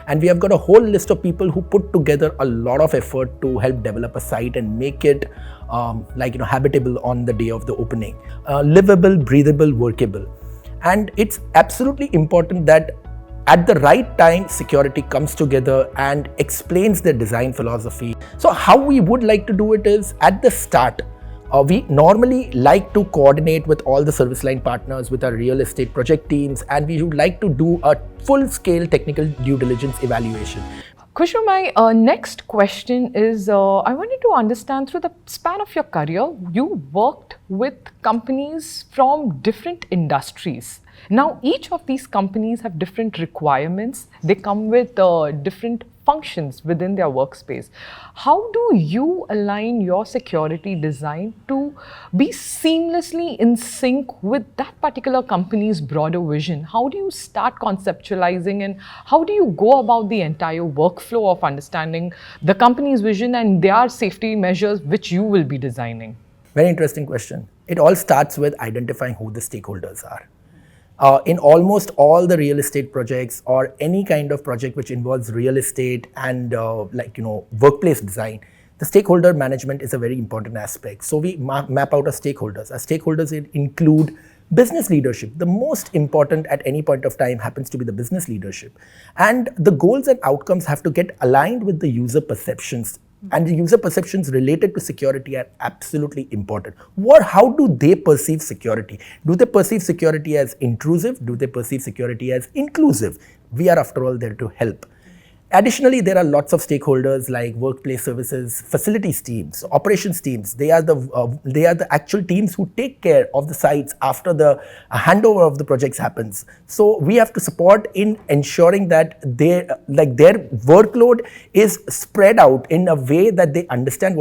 And we have got a whole list of people who put together a lot of effort to help develop a site and make it habitable on the day of the opening. Livable, breathable, workable. And it's absolutely important that at the right time, security comes together and explains their design philosophy. So how we would like to do it is, at the start, we normally like to coordinate with all the service line partners, with our real estate project teams, and we would like to do a full-scale technical due diligence evaluation. Khushru, my next question is, I wanted to understand, through the span of your career, you worked with companies from different industries. Now, each of these companies have different requirements. They come with different functions within their workspace. How do you align your security design to be seamlessly in sync with that particular company's broader vision? How do you start conceptualizing, and how do you go about the entire workflow of understanding the company's vision and their safety measures which you will be designing? Very interesting question. It all starts with identifying who the stakeholders are. In almost all the real estate projects or any kind of project which involves real estate and workplace design, the stakeholder management is a very important aspect. So we map out our stakeholders. Our stakeholders include business leadership. The most important at any point of time happens to be the business leadership. And the goals and outcomes have to get aligned with the user perceptions. And the user perceptions related to security are absolutely important. How do they perceive security? Do they perceive security as intrusive? Do they perceive security as inclusive? We are, after all, there to help. Additionally, there are lots of stakeholders like workplace services, facilities teams, operations teams. They are the actual teams who take care of the sites after the handover of the projects happens. So we have to support in ensuring that their workload is spread out in a way that they understand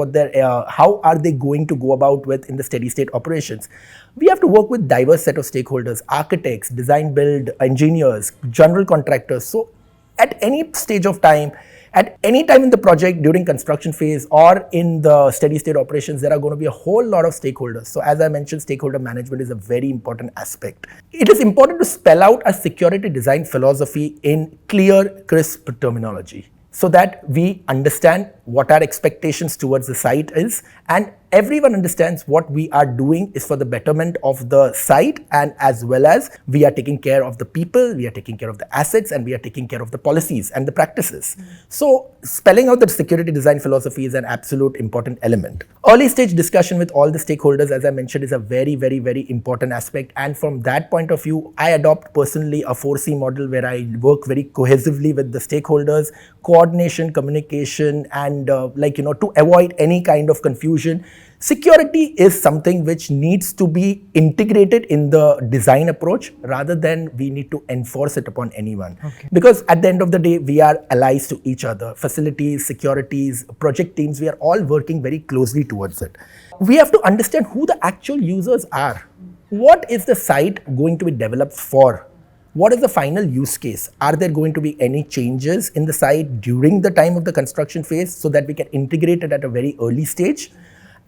how are they going to go about with in the steady state operations. We have to work with diverse set of stakeholders: architects, design build engineers, general contractors. So at any stage of time, at any time in the project, during construction phase or in the steady state operations, there are going to be a whole lot of stakeholders. So as I mentioned, stakeholder management is a very important aspect. It is important to spell out a security design philosophy in clear, crisp terminology, so that we understand what our expectations towards the site is, and everyone understands what we are doing is for the betterment of the site, and as well as we are taking care of the people, we are taking care of the assets, and we are taking care of the policies and the practices. So spelling out the security design philosophy is an absolute important element. Early stage discussion with all the stakeholders, as I mentioned, is a very, very, very important aspect. And from that point of view, I adopt personally a 4C model where I work very cohesively with the stakeholders: coordination, communication, and to avoid any kind of confusion. Security is something which needs to be integrated in the design approach rather than we need to enforce it upon anyone. Okay. Because at the end of the day, we are allies to each other. Facilities, securities, project teams, we are all working very closely towards it. We have to understand who the actual users are. What is the site going to be developed for? What is the final use case? Are there going to be any changes in the site during the time of the construction phase so that we can integrate it at a very early stage?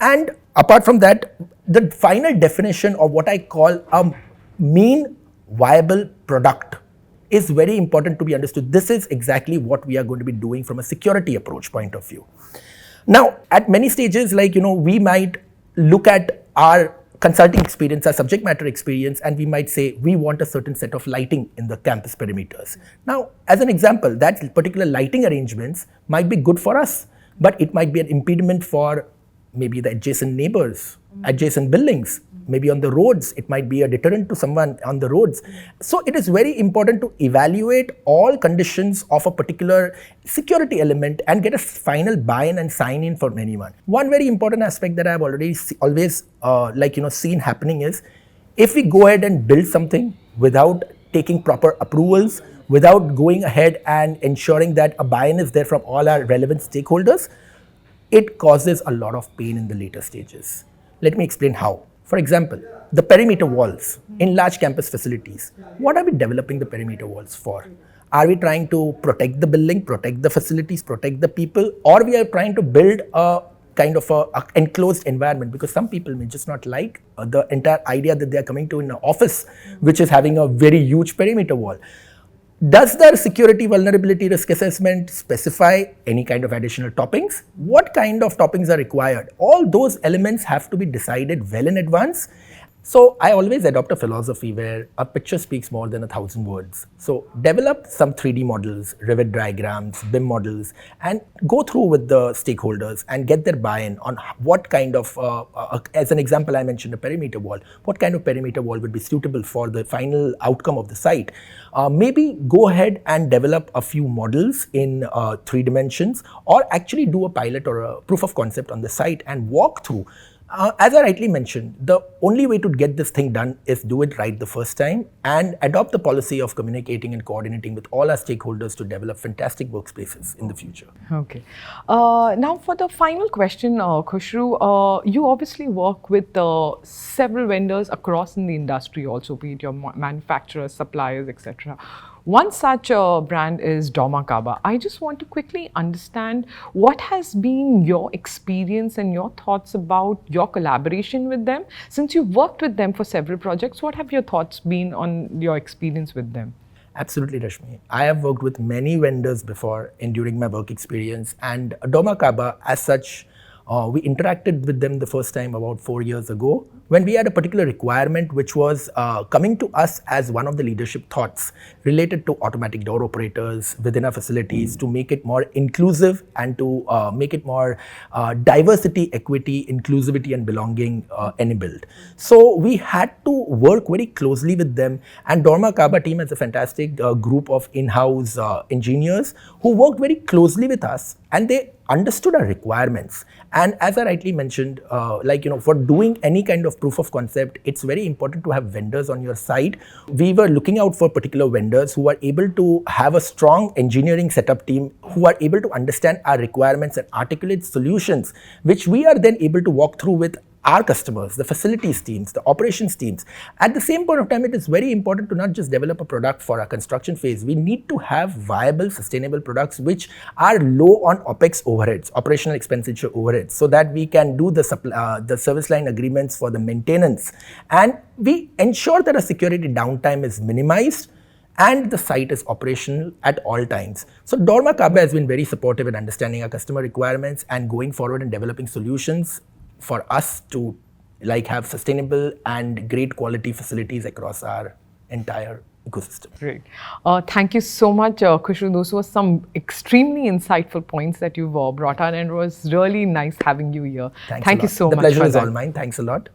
And apart from that, the final definition of what I call a mean viable product is very important to be understood. This is exactly what we are going to be doing from a security approach point of view. Now, at many stages, we might look at our consulting experience, our subject matter experience, and we might say we want a certain set of lighting in the campus perimeters. Now, as an example, that particular lighting arrangements might be good for us, but it might be an impediment for maybe the adjacent neighbors, adjacent buildings, maybe on the roads. It might be a deterrent to someone on the roads. So it is very important to evaluate all conditions of a particular security element and get a final buy-in and sign-in from anyone. One very important aspect that I have always seen happening is, if we go ahead and build something without taking proper approvals, without going ahead and ensuring that a buy-in is there from all our relevant stakeholders, it causes a lot of pain in the later stages. Let me explain how. For example, the perimeter walls in large campus facilities. What are we developing the perimeter walls for? Are we trying to protect the building, protect the facilities, protect the people, or we are trying to build a kind of a enclosed environment? Because some people may just not like the entire idea that they are coming to in an office which is having a very huge perimeter wall. Does the security vulnerability risk assessment specify any kind of additional toppings? What kind of toppings are required? All those elements have to be decided well in advance. So I always adopt a philosophy where a picture speaks more than 1,000 words. So develop some 3D models, Revit diagrams, BIM models, and go through with the stakeholders and get their buy-in on what kind of, as an example, I mentioned a perimeter wall. What kind of perimeter wall would be suitable for the final outcome of the site? Maybe go ahead and develop a few models in 3 dimensions, or actually do a pilot or a proof of concept on the site and walk through. As I rightly mentioned, the only way to get this thing done is do it right the first time and adopt the policy of communicating and coordinating with all our stakeholders to develop fantastic workspaces in the future. Okay. Now for the final question, Khushru, you obviously work with several vendors across in the industry also, be it your manufacturers, suppliers, etc. One such brand is dormakaba. I just want to quickly understand what has been your experience and your thoughts about your collaboration with them. Since you've worked with them for several projects, what have your thoughts been on your experience with them? Absolutely, Rashmi. I have worked with many vendors before during my work experience, and dormakaba as such, we interacted with them the first time about 4 years ago when we had a particular requirement which was coming to us as one of the leadership thoughts related to automatic door operators within our facilities to make it more inclusive and to make it more diversity, equity, inclusivity and belonging enabled. So we had to work very closely with them, and dormakaba team has a fantastic group of in-house engineers who worked very closely with us, and they understood our requirements. And as I rightly mentioned, for doing any kind of proof of concept, it's very important to have vendors on your side. We were looking out for particular vendors who are able to have a strong engineering setup team, who are able to understand our requirements and articulate solutions, which we are then able to walk through with our customers, the facilities teams, the operations teams. At the same point of time, it is very important to not just develop a product for our construction phase. We need to have viable, sustainable products which are low on OPEX overheads, operational expenditure overheads, so that we can do the service line agreements for the maintenance. And we ensure that our security downtime is minimized and the site is operational at all times. So dormakaba has been very supportive in understanding our customer requirements and going forward and developing solutions for us to have sustainable and great quality facilities across our entire ecosystem. Great. Thank you so much, Khushru. Those were some extremely insightful points that you've brought on, and it was really nice having you here. Thank you so much. The pleasure is all mine. Thanks a lot.